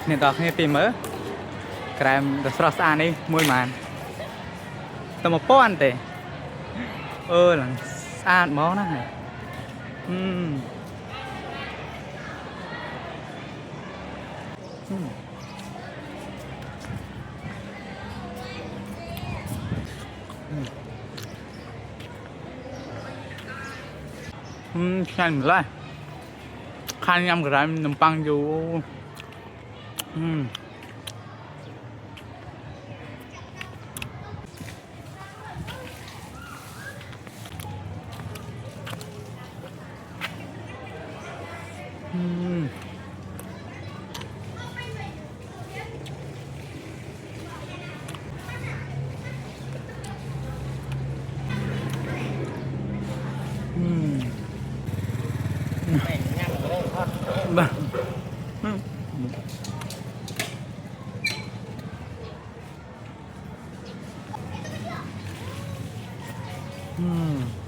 นี่ต่อให้ปีมือแกรมเดอะสตรอสอันนี้มวยมันแต่มาป้อนเตะหลังสะอาดมองนะฮะอืมอืมใช่หมดเลยข้าวยำกับร้านขนมปังอยู่อืมอืมอืมบ้าอืม